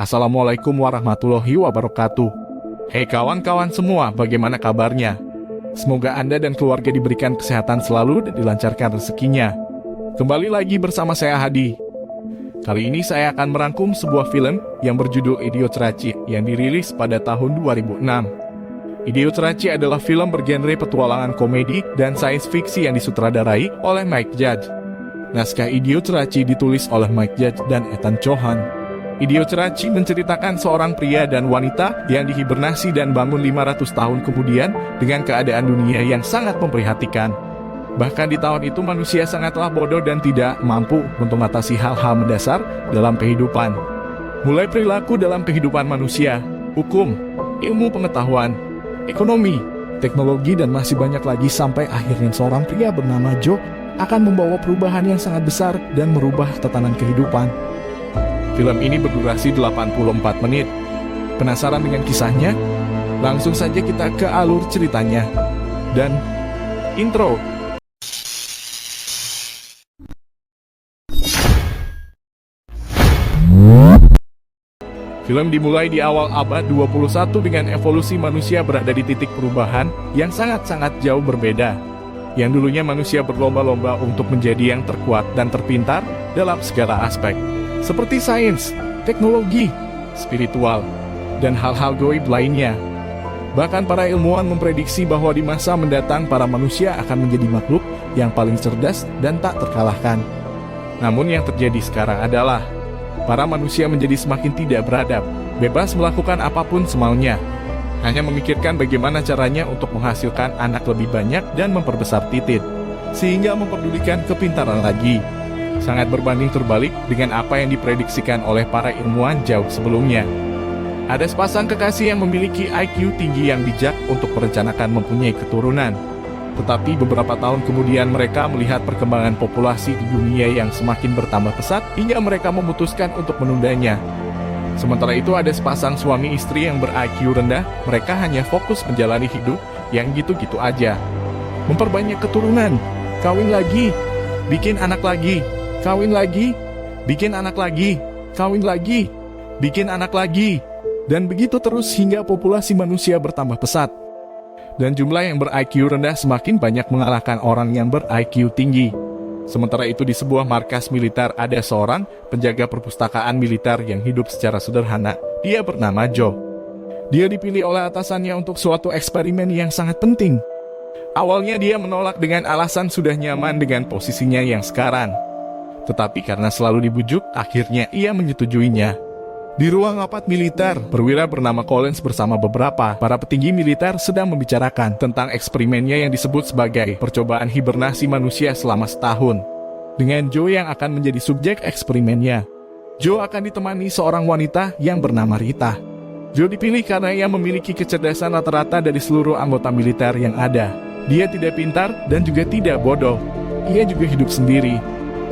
Assalamualaikum warahmatullahi wabarakatuh. Hei kawan-kawan semua, bagaimana kabarnya? Semoga Anda dan keluarga diberikan kesehatan selalu dan dilancarkan rezekinya. Kembali lagi bersama saya Hadi. Kali ini saya akan merangkum sebuah film yang berjudul Idiocracy yang dirilis pada tahun 2006. Idiocracy adalah film bergenre petualangan komedi dan sains fiksi yang disutradarai oleh Mike Judge. Naskah Idiocracy ditulis oleh Mike Judge dan Ethan Cohen. Idiocracy menceritakan seorang pria dan wanita yang dihibernasi dan bangun 500 tahun kemudian dengan keadaan dunia yang sangat memprihatinkan. Bahkan di tahun itu manusia sangatlah bodoh dan tidak mampu untuk mengatasi hal-hal mendasar dalam kehidupan. Mulai perilaku dalam kehidupan manusia, hukum, ilmu pengetahuan, ekonomi, teknologi, dan masih banyak lagi sampai akhirnya seorang pria bernama Joe akan membawa perubahan yang sangat besar dan merubah tatanan kehidupan. Film ini berdurasi 84 menit. Penasaran dengan kisahnya? Langsung saja kita ke alur ceritanya. Dan intro. Film dimulai di awal abad 21 dengan evolusi manusia berada di titik perubahan yang sangat-sangat jauh berbeda. Yang dulunya manusia berlomba-lomba untuk menjadi yang terkuat dan terpintar dalam segala aspek. Seperti sains, teknologi, spiritual, dan hal-hal gaib lainnya. Bahkan para ilmuwan memprediksi bahwa di masa mendatang para manusia akan menjadi makhluk yang paling cerdas dan tak terkalahkan. Namun yang terjadi sekarang adalah para manusia menjadi semakin tidak beradab, bebas melakukan apapun semaunya. Hanya memikirkan bagaimana caranya untuk menghasilkan anak lebih banyak dan memperbesar titik, sehingga memperdulikan kepintaran lagi. Sangat berbanding terbalik dengan apa yang diprediksikan oleh para ilmuwan jauh sebelumnya. Ada sepasang kekasih yang memiliki IQ tinggi yang bijak untuk merencanakan mempunyai keturunan. Tetapi beberapa tahun kemudian mereka melihat perkembangan populasi di dunia yang semakin bertambah pesat hingga mereka memutuskan untuk menundanya. Sementara itu ada sepasang suami istri yang ber-IQ rendah, mereka hanya fokus menjalani hidup yang gitu-gitu aja. Memperbanyak keturunan, kawin lagi, bikin anak lagi. Kawin lagi, bikin anak lagi, kawin lagi, bikin anak lagi. Dan begitu terus hingga populasi manusia bertambah pesat. Dan jumlah yang ber-IQ rendah semakin banyak mengalahkan orang yang ber-IQ tinggi. Sementara itu di sebuah markas militer ada seorang penjaga perpustakaan militer yang hidup secara sederhana. Dia bernama Joe. Dia dipilih oleh atasannya untuk suatu eksperimen yang sangat penting. Awalnya dia menolak dengan alasan sudah nyaman dengan posisinya yang sekarang. Tetapi karena selalu dibujuk, akhirnya ia menyetujuinya. Di ruang rapat militer, perwira bernama Collins bersama beberapa para petinggi militer sedang membicarakan tentang eksperimennya yang disebut sebagai percobaan hibernasi manusia selama setahun. Dengan Joe yang akan menjadi subjek eksperimennya. Joe akan ditemani seorang wanita yang bernama Rita. Joe dipilih karena ia memiliki kecerdasan rata-rata dari seluruh anggota militer yang ada. Dia tidak pintar dan juga tidak bodoh. Ia juga hidup sendiri.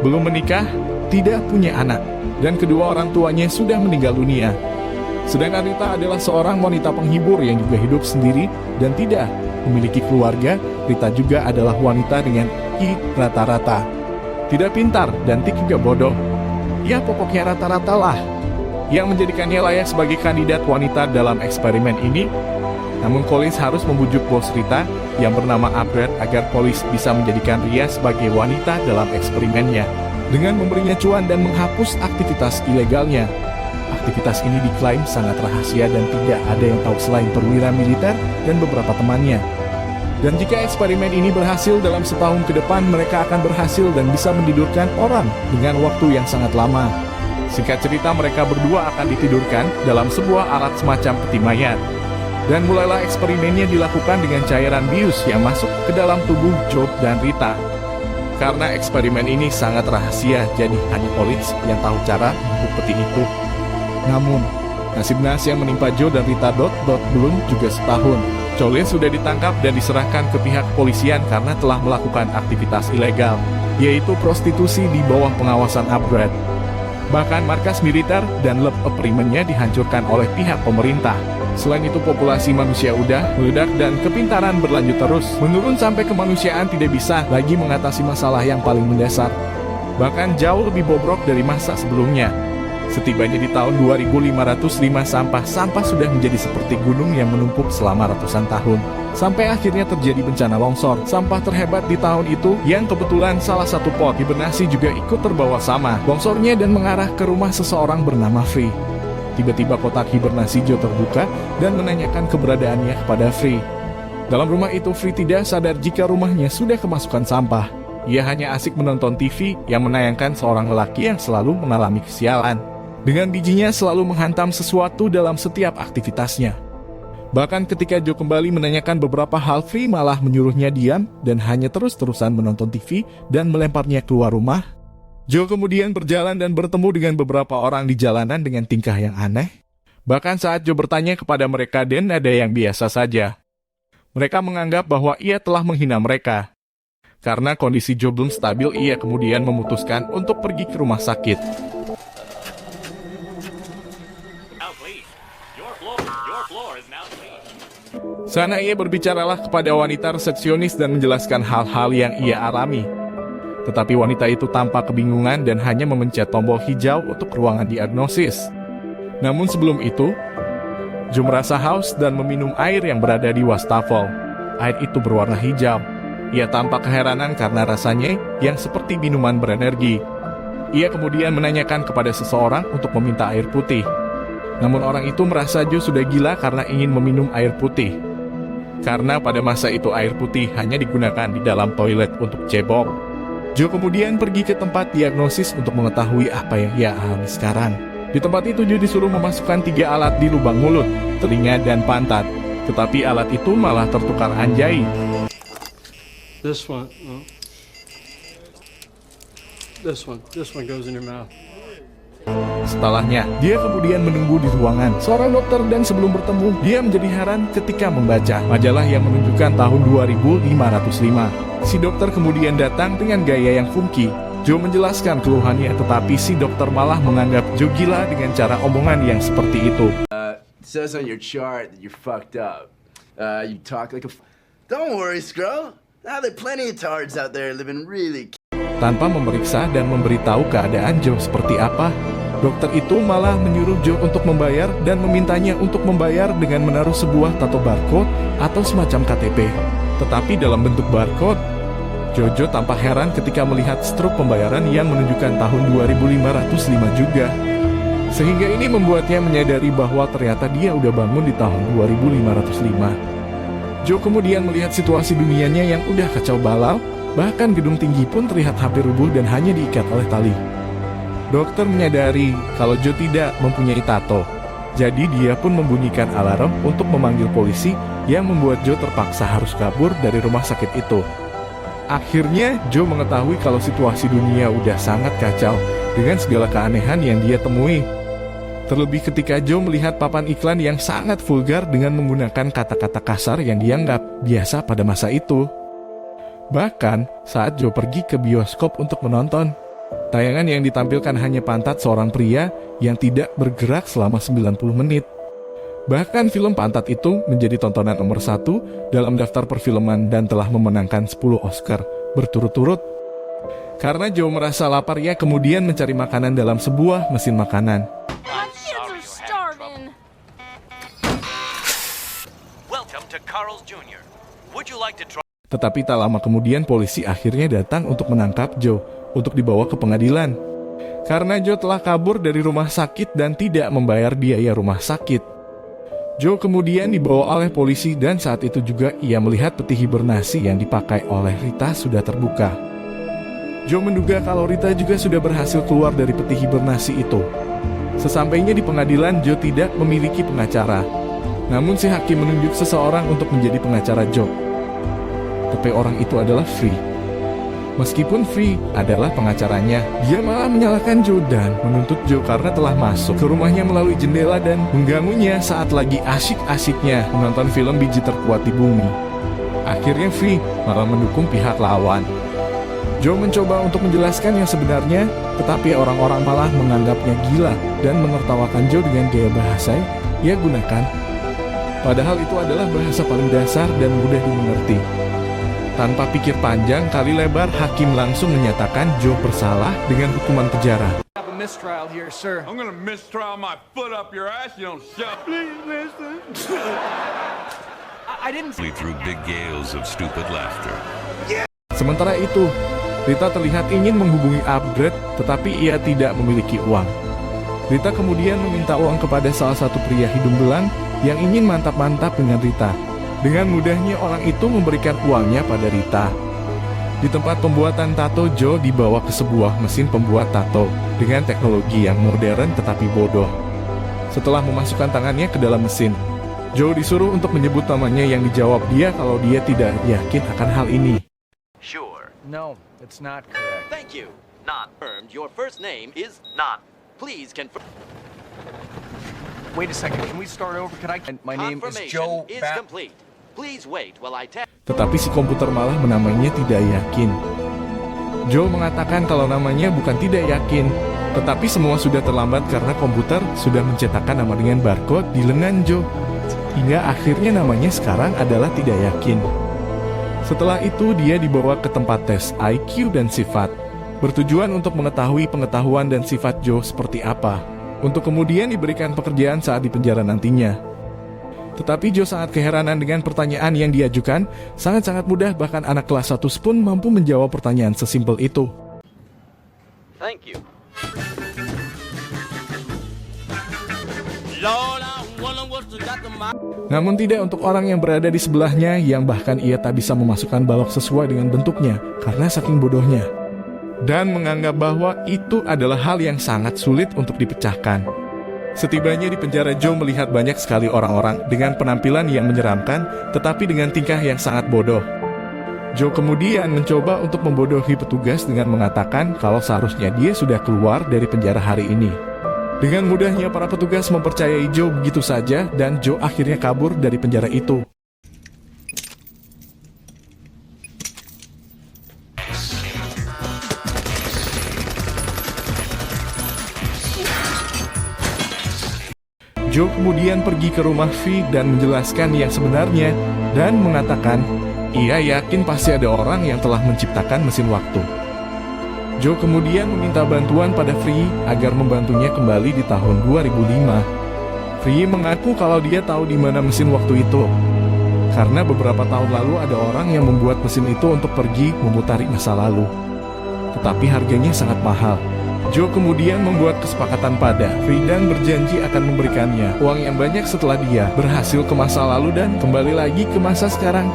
Belum menikah, tidak punya anak, dan kedua orang tuanya sudah meninggal dunia. Sedangkan Rita adalah seorang wanita penghibur yang juga hidup sendiri dan tidak memiliki keluarga. Rita juga adalah wanita dengan IQ rata-rata. Tidak pintar dan juga bodoh. Ya pokoknya rata-rata lah. Yang menjadikannya layak sebagai kandidat wanita dalam eksperimen ini. Namun Collins harus membujuk bos Rita yang bernama Albert agar Collins bisa menjadikan Ria sebagai wanita dalam eksperimennya dengan memberinya cuan dan menghapus aktivitas ilegalnya. Aktivitas ini diklaim sangat rahasia dan tidak ada yang tahu selain perwira militer dan beberapa temannya. Dan jika eksperimen ini berhasil dalam setahun ke depan, mereka akan berhasil dan bisa menidurkan orang dengan waktu yang sangat lama. Singkat cerita, mereka berdua akan ditidurkan dalam sebuah alat semacam peti mayat. Dan mulailah eksperimennya dilakukan dengan cairan bius yang masuk ke dalam tubuh Joe dan Rita. Karena eksperimen ini sangat rahasia, jadi hanya Collins yang tahu cara untuk peti itu. Namun, nasib naas yang menimpa Joe dan Rita belum juga setahun. Collins sudah ditangkap dan diserahkan ke pihak kepolisian karena telah melakukan aktivitas ilegal, yaitu prostitusi di bawah pengawasan Albert. Bahkan markas militer dan lab eksperimennya dihancurkan oleh pihak pemerintah. Selain itu populasi manusia udah meledak dan kepintaran berlanjut terus menurun sampai kemanusiaan tidak bisa lagi mengatasi masalah yang paling mendasar. Bahkan jauh lebih bobrok dari masa sebelumnya. Setibanya di tahun 2505, sampah sudah menjadi seperti gunung yang menumpuk selama ratusan tahun. Sampai akhirnya terjadi bencana longsor. Sampah terhebat di tahun itu, yang kebetulan salah satu pot hibernasi juga ikut terbawa sama longsornya dan mengarah ke rumah seseorang bernama Free. Tiba-tiba kotak hibernasi Joe terbuka dan menanyakan keberadaannya kepada Free. Dalam rumah itu, Free tidak sadar jika rumahnya sudah kemasukan sampah. Ia hanya asik menonton TV yang menayangkan seorang lelaki yang selalu mengalami kesialan. Dengan bijinya selalu menghantam sesuatu dalam setiap aktivitasnya. Bahkan ketika Joe kembali menanyakan beberapa hal, Free malah menyuruhnya diam dan hanya terus-terusan menonton TV dan melemparnya keluar rumah. Joe kemudian berjalan dan bertemu dengan beberapa orang di jalanan dengan tingkah yang aneh. Bahkan saat Joe bertanya kepada mereka dan ada yang biasa saja. Mereka menganggap bahwa ia telah menghina mereka. Karena kondisi Joe belum stabil, ia kemudian memutuskan untuk pergi ke rumah sakit. Sana ia berbicaralah kepada wanita resepsionis dan menjelaskan hal-hal yang ia alami. Tetapi wanita itu tampak kebingungan dan hanya memencet tombol hijau untuk ruangan diagnosis. Namun sebelum itu, Joe merasa haus dan meminum air yang berada di wastafel. Air itu berwarna hijau. Ia tampak keheranan karena rasanya yang seperti minuman berenergi. Ia kemudian menanyakan kepada seseorang untuk meminta air putih. Namun orang itu merasa Joe sudah gila karena ingin meminum air putih. Karena pada masa itu air putih hanya digunakan di dalam toilet untuk cebok. Joe kemudian pergi ke tempat diagnosis untuk mengetahui apa yang ia alami sekarang. Di tempat itu Joe disuruh memasukkan 3 alat di lubang mulut, telinga, dan pantat. Tetapi alat itu malah tertukar anjay. This one goes in your mouth. Setelahnya, dia kemudian menunggu di ruangan seorang dokter dan sebelum bertemu, dia menjadi heran ketika membaca majalah yang menunjukkan tahun 2505. Si dokter kemudian datang dengan gaya yang funky. Joe menjelaskan keluhannya, tetapi si dokter malah menganggap Joe gila dengan cara omongan yang seperti itu. It says on your chart that you're fucked up. You talk like a Don't worry, Scro. Now there are plenty of tards out there living really. Tanpa memeriksa dan memberitahu keadaan Joe seperti apa, dokter itu malah menyuruh Joe untuk membayar dan memintanya untuk membayar dengan menaruh sebuah tato barcode atau semacam KTP. Tetapi dalam bentuk barcode, Joe tampak heran ketika melihat struk pembayaran yang menunjukkan tahun 2505 juga. Sehingga ini membuatnya menyadari bahwa ternyata dia udah bangun di tahun 2505. Joe kemudian melihat situasi dunianya yang udah kacau balau. Bahkan gedung tinggi pun terlihat hampir rubuh dan hanya diikat oleh tali. Dokter menyadari kalau Joe tidak mempunyai tato. Jadi dia pun membunyikan alarm untuk memanggil polisi yang membuat Joe terpaksa harus kabur dari rumah sakit itu. Akhirnya Joe mengetahui kalau situasi dunia udah sangat kacau dengan segala keanehan yang dia temui. Terlebih ketika Joe melihat papan iklan yang sangat vulgar dengan menggunakan kata-kata kasar yang dianggap biasa pada masa itu. Bahkan, saat Joe pergi ke bioskop untuk menonton, tayangan yang ditampilkan hanya pantat seorang pria yang tidak bergerak selama 90 menit. Bahkan film pantat itu menjadi tontonan nomor 1 dalam daftar perfilman dan telah memenangkan 10 Oscar berturut-turut. Karena Joe merasa lapar, ia kemudian mencari makanan dalam sebuah mesin makanan. Welcome to Carl's Jr. Would you like to try? Tetapi tak lama kemudian polisi akhirnya datang untuk menangkap Joe untuk dibawa ke pengadilan. Karena Joe telah kabur dari rumah sakit dan tidak membayar biaya rumah sakit. Joe kemudian dibawa oleh polisi dan saat itu juga ia melihat peti hibernasi yang dipakai oleh Rita sudah terbuka. Joe menduga kalau Rita juga sudah berhasil keluar dari peti hibernasi itu. Sesampainya di pengadilan, Joe tidak memiliki pengacara. Namun si hakim menunjuk seseorang untuk menjadi pengacara Joe. Tapi orang itu adalah Free. Meskipun Free adalah pengacaranya, dia malah menyalahkan Joe dan menuntut Joe karena telah masuk ke rumahnya melalui jendela dan mengganggunya saat lagi asyik-asyiknya menonton film biji terkuat di bumi. Akhirnya Free malah mendukung pihak lawan. Joe mencoba untuk menjelaskan yang sebenarnya, tetapi orang-orang malah menganggapnya gila dan menertawakan Joe dengan gaya bahasa yang ia gunakan. Padahal itu adalah bahasa paling dasar dan mudah dimengerti. Tanpa pikir panjang kali lebar, hakim langsung menyatakan Joe bersalah dengan hukuman penjara. mistrial here, sir. I'm gonna mistrial my foot up your ass. You don't shut. Please listen. I didn't say... through big gales of stupid laughter. Sementara itu, Rita terlihat ingin menghubungi Upgrade, tetapi ia tidak memiliki uang. Rita kemudian meminta uang kepada salah satu pria hidung belang yang ingin mantap-mantap dengan Rita. Dengan mudahnya orang itu memberikan uangnya pada Rita. Di tempat pembuatan tato, Joe dibawa ke sebuah mesin pembuat tato dengan teknologi yang modern tetapi bodoh. Setelah memasukkan tangannya ke dalam mesin, Joe disuruh untuk menyebut namanya yang dijawab dia kalau dia tidak yakin akan hal ini. Sure. No, it's not correct. Thank you. Not confirmed. Your first name is not. Please confirm. Wait a second, can we start over? My name is Joe Confirmation is complete. Please wait while I tell. Tetapi si komputer malah menamainya tidak yakin. Joe mengatakan kalau namanya bukan tidak yakin, tetapi semua sudah terlambat karena komputer sudah mencetakkan nama dengan barcode di lengan Joe. Hingga akhirnya namanya sekarang adalah tidak yakin. Setelah itu dia dibawa ke tempat tes IQ dan sifat, bertujuan untuk mengetahui pengetahuan dan sifat Joe seperti apa, untuk kemudian diberikan pekerjaan saat di penjara nantinya. Tetapi Joe sangat keheranan dengan pertanyaan yang diajukan, sangat-sangat mudah bahkan anak kelas 1 pun mampu menjawab pertanyaan sesimpel itu. Thank you. Namun tidak untuk orang yang berada di sebelahnya yang bahkan ia tak bisa memasukkan balok sesuai dengan bentuknya karena saking bodohnya. Dan menganggap bahwa itu adalah hal yang sangat sulit untuk dipecahkan. Setibanya di penjara, Joe melihat banyak sekali orang-orang dengan penampilan yang menyeramkan, tetapi dengan tingkah yang sangat bodoh. Joe kemudian mencoba untuk membodohi petugas dengan mengatakan kalau seharusnya dia sudah keluar dari penjara hari ini. Dengan mudahnya para petugas mempercayai Joe begitu saja dan Joe akhirnya kabur dari penjara itu. Joe kemudian pergi ke rumah V dan menjelaskan yang sebenarnya dan mengatakan ia yakin pasti ada orang yang telah menciptakan mesin waktu. Joe kemudian meminta bantuan pada Free agar membantunya kembali di tahun 2005. Free mengaku kalau dia tahu di mana mesin waktu itu, karena beberapa tahun lalu ada orang yang membuat mesin itu untuk pergi memutari masa lalu. Tetapi harganya sangat mahal. Joe kemudian membuat kesepakatan pada Free dan berjanji akan memberikannya uang yang banyak setelah dia berhasil ke masa lalu dan kembali lagi ke masa sekarang.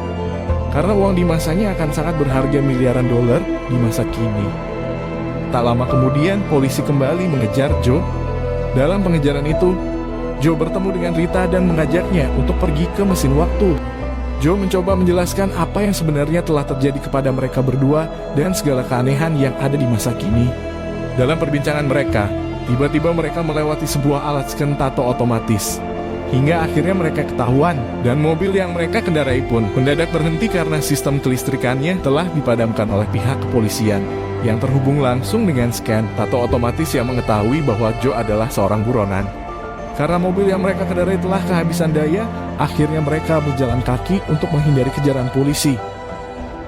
Karena uang di masanya akan sangat berharga miliaran dolar di masa kini. Tak lama kemudian, polisi kembali mengejar Joe. Dalam pengejaran itu, Joe bertemu dengan Rita dan mengajaknya untuk pergi ke mesin waktu. Joe mencoba menjelaskan apa yang sebenarnya telah terjadi kepada mereka berdua dan segala keanehan yang ada di masa kini. Dalam perbincangan mereka, tiba-tiba mereka melewati sebuah alat scan tato otomatis. Hingga akhirnya mereka ketahuan, dan mobil yang mereka kendarai pun mendadak berhenti karena sistem kelistrikannya telah dipadamkan oleh pihak kepolisian, yang terhubung langsung dengan scan tato otomatis yang mengetahui bahwa Joe adalah seorang buronan. Karena mobil yang mereka kendarai telah kehabisan daya, akhirnya mereka berjalan kaki untuk menghindari kejaran polisi.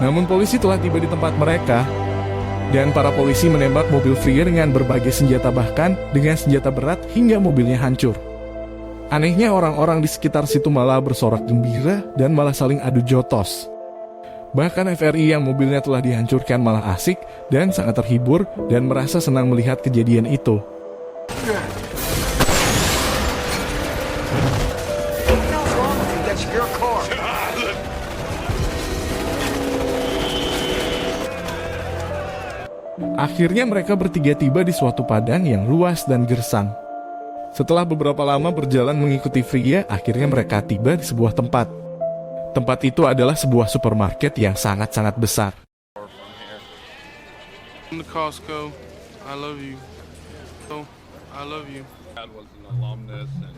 Namun polisi telah tiba di tempat mereka, dan para polisi menembak mobil Free dengan berbagai senjata bahkan dengan senjata berat hingga mobilnya hancur. Anehnya orang-orang di sekitar situ malah bersorak gembira dan malah saling adu jotos. Bahkan FRI yang mobilnya telah dihancurkan malah asik dan sangat terhibur dan merasa senang melihat kejadian itu. Akhirnya mereka bertiga tiba di suatu padang yang luas dan gersang. Setelah beberapa lama berjalan mengikuti Freya, akhirnya mereka tiba di sebuah tempat. Tempat itu adalah sebuah supermarket yang sangat-sangat besar. Costco, I love you. Oh, I love you. Dad was an alumnus and...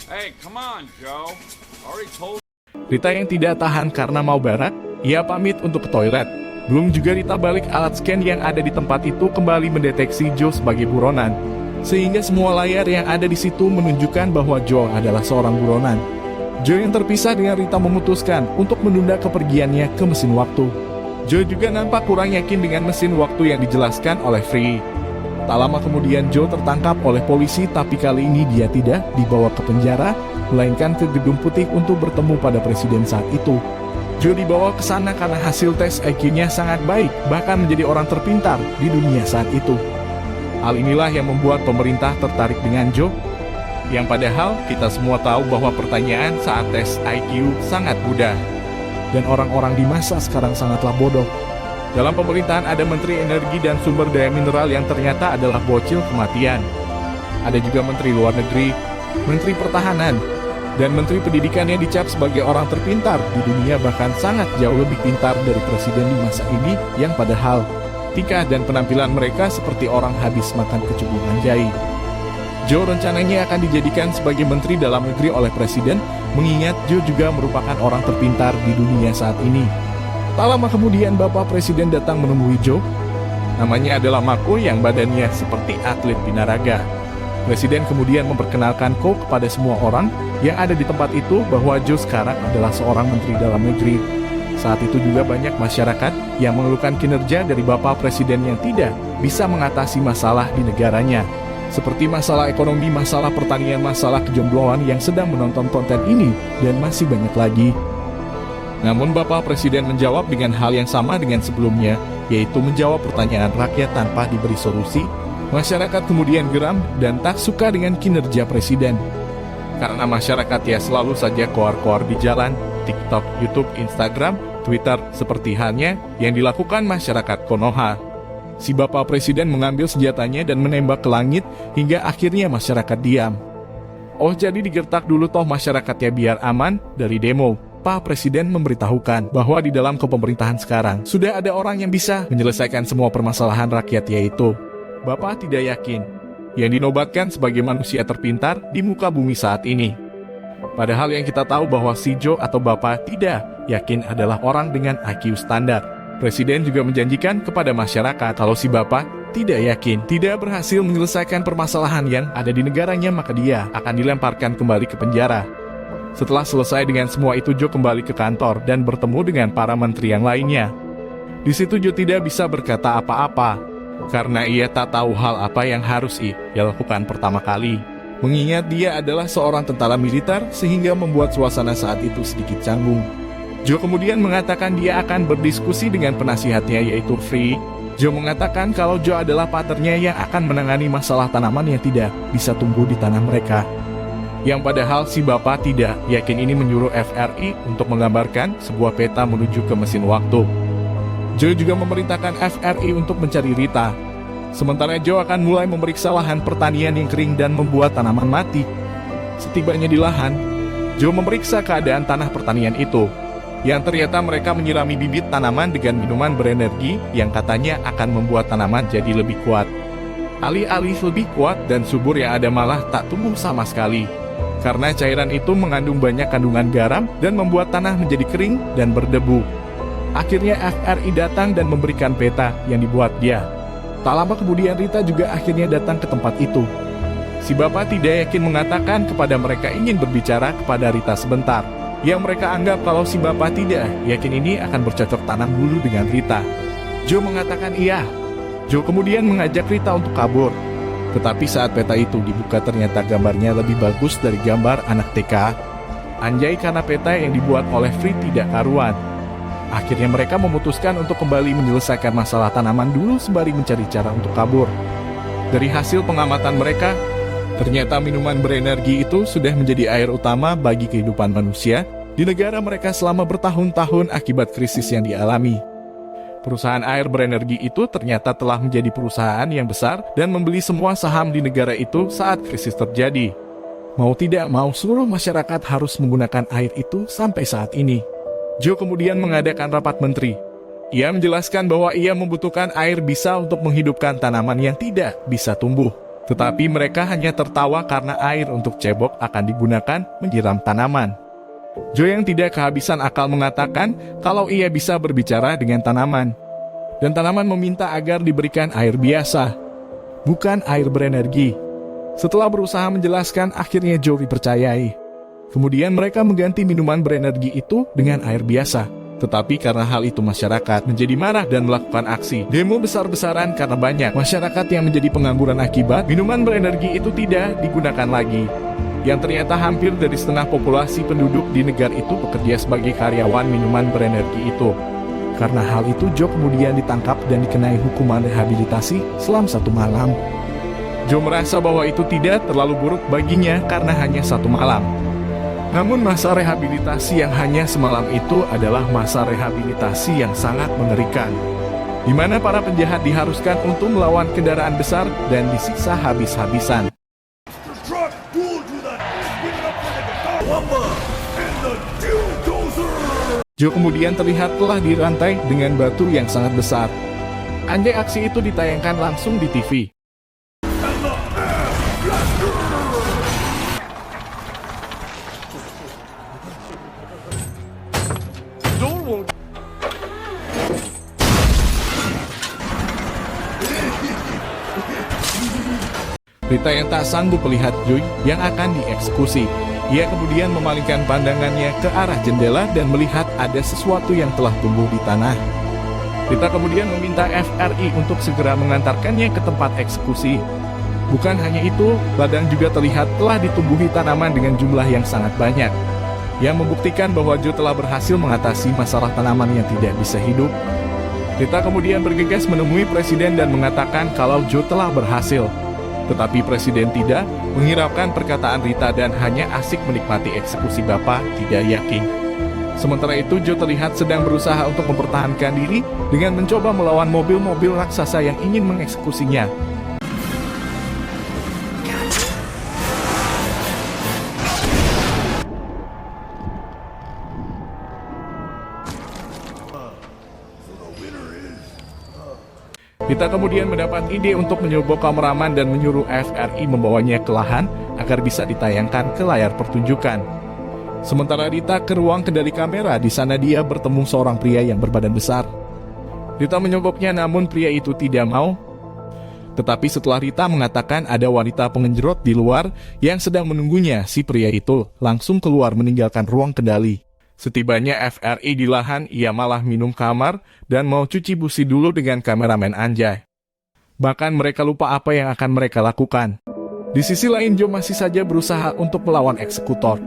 Hey, come on, Joe. Already told. Rita yang tidak tahan karena mau barat, ia pamit untuk ke toilet. Belum juga Rita balik alat scan yang ada di tempat itu kembali mendeteksi Joe sebagai buronan. Sehingga semua layar yang ada di situ menunjukkan bahwa Joe adalah seorang buronan. Joe yang terpisah dengan Rita memutuskan untuk menunda kepergiannya ke mesin waktu. Joe juga nampak kurang yakin dengan mesin waktu yang dijelaskan oleh Free. Tak lama kemudian Joe tertangkap oleh polisi, tapi kali ini dia tidak dibawa ke penjara, melainkan ke Gedung Putih untuk bertemu pada presiden saat itu. Joe dibawa ke sana karena hasil tes IQ-nya sangat baik, bahkan menjadi orang terpintar di dunia saat itu. Hal inilah yang membuat pemerintah tertarik dengan Joe, yang padahal kita semua tahu bahwa pertanyaan saat tes IQ sangat mudah. Dan orang-orang di masa sekarang sangatlah bodoh. Dalam pemerintahan ada Menteri Energi dan Sumber Daya Mineral yang ternyata adalah bocil kematian. Ada juga Menteri Luar Negeri, Menteri Pertahanan, dan Menteri Pendidikan yang dicap sebagai orang terpintar di dunia, bahkan sangat jauh lebih pintar dari presiden di masa ini, yang padahal tingkah dan penampilan mereka seperti orang habis makan kecubungan jahe. Joe rencananya akan dijadikan sebagai Menteri Dalam Negeri oleh presiden, mengingat Joe juga merupakan orang terpintar di dunia saat ini. Tak lama kemudian Bapak Presiden datang menemui Joe. Namanya adalah Mako yang badannya seperti atlet binaraga. Presiden kemudian memperkenalkan Ko kepada semua orang yang ada di tempat itu bahwa Joe sekarang adalah seorang Menteri Dalam Negeri. Saat itu juga banyak masyarakat yang mengeluhkan kinerja dari Bapak Presiden yang tidak bisa mengatasi masalah di negaranya. Seperti masalah ekonomi, masalah pertanian, masalah kejombloan yang sedang menonton konten ini, dan masih banyak lagi. Namun Bapak Presiden menjawab dengan hal yang sama dengan sebelumnya, yaitu menjawab pertanyaan rakyat tanpa diberi solusi. Masyarakat kemudian geram dan tak suka dengan kinerja Presiden. Karena masyarakat ya selalu saja koar-koar di jalan, TikTok, YouTube, Instagram, Twitter, seperti halnya yang dilakukan masyarakat Konoha. Si Bapak Presiden mengambil senjatanya dan menembak ke langit hingga akhirnya masyarakat diam. Oh, jadi digertak dulu toh masyarakatnya biar aman dari demo. Pak Presiden memberitahukan bahwa di dalam kepemerintahan sekarang sudah ada orang yang bisa menyelesaikan semua permasalahan rakyat, yaitu Bapak tidak yakin yang dinobatkan sebagai manusia terpintar di muka bumi saat ini. Padahal yang kita tahu bahwa si Joe atau Bapak tidak yakin adalah orang dengan IQ standar. Presiden juga menjanjikan kepada masyarakat kalau si Bapak tidak yakin, tidak berhasil menyelesaikan permasalahan yang ada di negaranya, maka dia akan dilemparkan kembali ke penjara. Setelah selesai dengan semua itu, Joe kembali ke kantor dan bertemu dengan para menteri yang lainnya. Di situ Joe tidak bisa berkata apa-apa, karena ia tak tahu hal apa yang harus ia lakukan pertama kali. Mengingat dia adalah seorang tentara militer, sehingga membuat suasana saat itu sedikit canggung. Joe kemudian mengatakan dia akan berdiskusi dengan penasihatnya, yaitu Free. Joe mengatakan kalau Joe adalah partnernya yang akan menangani masalah tanaman yang tidak bisa tumbuh di tanah mereka. Yang padahal si Bapak tidak yakin ini menyuruh FRI untuk menggambarkan sebuah peta menuju ke mesin waktu. Joe juga memerintahkan FRI untuk mencari Rita. Sementara Joe akan mulai memeriksa lahan pertanian yang kering dan membuat tanaman mati. Setibanya di lahan, Joe memeriksa keadaan tanah pertanian itu, yang ternyata mereka menyirami bibit tanaman dengan minuman berenergi yang katanya akan membuat tanaman jadi lebih kuat. Alih-alih lebih kuat dan subur, yang ada malah tak tumbuh sama sekali. Karena cairan itu mengandung banyak kandungan garam dan membuat tanah menjadi kering dan berdebu. Akhirnya FRI datang dan memberikan peta yang dibuat dia. Tak lama kemudian Rita juga akhirnya datang ke tempat itu. Si Bapak tidak yakin mengatakan kepada mereka ingin berbicara kepada Rita sebentar, yang mereka anggap kalau si Bapak tidak yakin ini akan bercocok tanam dulu dengan Rita. Joe mengatakan iya. Joe kemudian mengajak Rita untuk kabur. Tetapi saat peta itu dibuka, ternyata gambarnya lebih bagus dari gambar anak TK. Anjay, karena peta yang dibuat oleh Free tidak karuan. Akhirnya mereka memutuskan untuk kembali menyelesaikan masalah tanaman dulu sembari mencari cara untuk kabur. Dari hasil pengamatan mereka, ternyata minuman berenergi itu sudah menjadi air utama bagi kehidupan manusia di negara mereka selama bertahun-tahun akibat krisis yang dialami. Perusahaan air berenergi itu ternyata telah menjadi perusahaan yang besar dan membeli semua saham di negara itu saat krisis terjadi. Mau tidak mau, seluruh masyarakat harus menggunakan air itu sampai saat ini. Joe kemudian mengadakan rapat menteri. Ia menjelaskan bahwa ia membutuhkan air bisa untuk menghidupkan tanaman yang tidak bisa tumbuh. Tetapi mereka hanya tertawa karena air untuk cebok akan digunakan menyiram tanaman. Joe yang tidak kehabisan akal mengatakan kalau ia bisa berbicara dengan tanaman. Dan tanaman meminta agar diberikan air biasa, bukan air berenergi. Setelah berusaha menjelaskan, akhirnya Joe dipercayai. Kemudian mereka mengganti minuman berenergi itu dengan air biasa. Tetapi karena hal itu masyarakat menjadi marah dan melakukan aksi demo besar-besaran karena banyak masyarakat yang menjadi pengangguran akibat minuman berenergi itu tidak digunakan lagi. Yang ternyata hampir dari setengah populasi penduduk di negara itu bekerja sebagai karyawan minuman berenergi itu. Karena hal itu, Joe kemudian ditangkap dan dikenai hukuman rehabilitasi selama 1 malam. Joe merasa bahwa itu tidak terlalu buruk baginya karena hanya 1 malam. Namun masa rehabilitasi yang hanya semalam itu adalah masa rehabilitasi yang sangat mengerikan, di mana para penjahat diharuskan untuk melawan kendaraan besar dan disiksa habis-habisan. Joe kemudian terlihat telah dirantai dengan batu yang sangat besar. Anjay, aksi itu ditayangkan langsung di TV. Rita yang tak sanggup melihat Joy yang akan dieksekusi. Ia kemudian memalingkan pandangannya ke arah jendela dan melihat ada sesuatu yang telah tumbuh di tanah. Rita kemudian meminta FRI untuk segera mengantarkannya ke tempat eksekusi. Bukan hanya itu, ladang juga terlihat telah ditumbuhi tanaman dengan jumlah yang sangat banyak, yang membuktikan bahwa Joe telah berhasil mengatasi masalah tanaman yang tidak bisa hidup. Rita kemudian bergegas menemui presiden dan mengatakan kalau Joe telah berhasil. Tetapi presiden tidak menghiraukan perkataan Rita dan hanya asik menikmati eksekusi Bapak tidak yakin. Sementara itu, Joe terlihat sedang berusaha untuk mempertahankan diri dengan mencoba melawan mobil-mobil raksasa yang ingin mengeksekusinya. Rita kemudian mendapat ide untuk menyogok kameramen dan menyuruh FRI membawanya ke lahan agar bisa ditayangkan ke layar pertunjukan. Sementara Rita ke ruang kendali kamera, di sana dia bertemu seorang pria yang berbadan besar. Rita menyogoknya, namun pria itu tidak mau. Tetapi setelah Rita mengatakan ada wanita pengenjerot di luar yang sedang menunggunya, si pria itu langsung keluar meninggalkan ruang kendali. Setibanya FRI di lahan, ia malah minum kamar dan mau cuci busi dulu dengan kameramen anjay. Bahkan mereka lupa apa yang akan mereka lakukan. Di sisi lain, Joe masih saja berusaha untuk melawan eksekutor.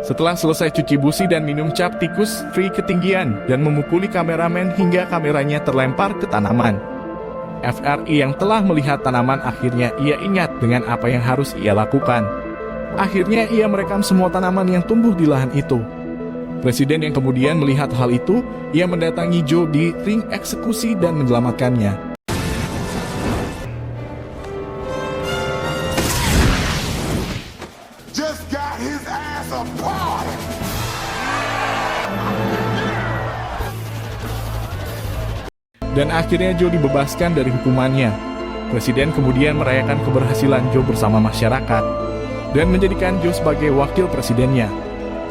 Setelah selesai cuci busi dan minum cap tikus, Free ketinggian dan memukuli kameramen hingga kameranya terlempar ke tanaman. FRI yang telah melihat tanaman akhirnya ia ingat dengan apa yang harus ia lakukan. Akhirnya ia merekam semua tanaman yang tumbuh di lahan itu. Presiden yang kemudian melihat hal itu, ia mendatangi Joe di ring eksekusi dan menyelamatkannya. Just got his ass apart. Dan akhirnya Joe dibebaskan dari hukumannya. Presiden kemudian merayakan keberhasilan Joe bersama masyarakat dan menjadikan Joe sebagai wakil presidennya.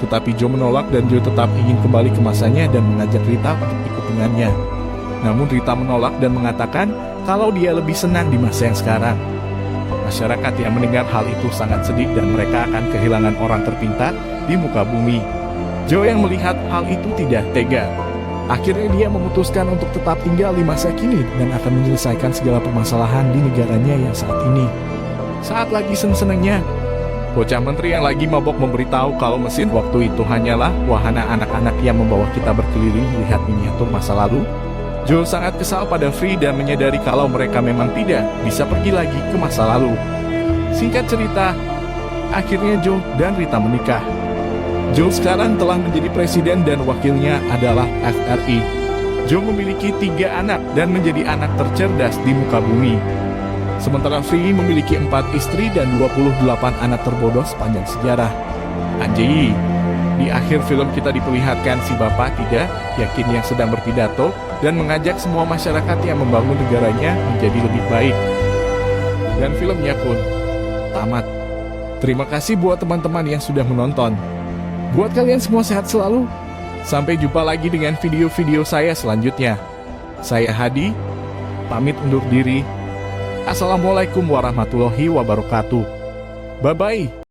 Tetapi Joe menolak dan Joe tetap ingin kembali ke masanya dan mengajak Rita untuk ikut dengannya. Namun Rita menolak dan mengatakan kalau dia lebih senang di masa yang sekarang. Masyarakat yang mendengar hal itu sangat sedih dan mereka akan kehilangan orang terpintar di muka bumi. Joe yang melihat hal itu tidak tega. Akhirnya dia memutuskan untuk tetap tinggal di masa kini dan akan menyelesaikan segala permasalahan di negaranya yang saat ini. Saat lagi seneng-senengnya, bocah menteri yang lagi mabok memberitahu kalau mesin waktu itu hanyalah wahana anak-anak yang membawa kita berkeliling melihat miniatur masa lalu. Joe sangat kesal pada Free dan menyadari kalau mereka memang tidak bisa pergi lagi ke masa lalu. Singkat cerita, akhirnya Joe dan Rita menikah. Joe sekarang telah menjadi presiden dan wakilnya adalah FRI. Joe memiliki 3 anak dan menjadi anak tercerdas di muka bumi. Sementara Free memiliki 4 istri dan 28 anak terbodoh sepanjang sejarah. Anjay, di akhir film kita diperlihatkan si bapak tidak yakin yang sedang berpidato dan mengajak semua masyarakat yang membangun negaranya menjadi lebih baik. Dan filmnya pun tamat. Terima kasih buat teman-teman yang sudah menonton. Buat kalian semua sehat selalu. Sampai jumpa lagi dengan video-video saya selanjutnya. Saya Hadi, pamit undur diri. Assalamualaikum warahmatullahi wabarakatuh. Bye-bye.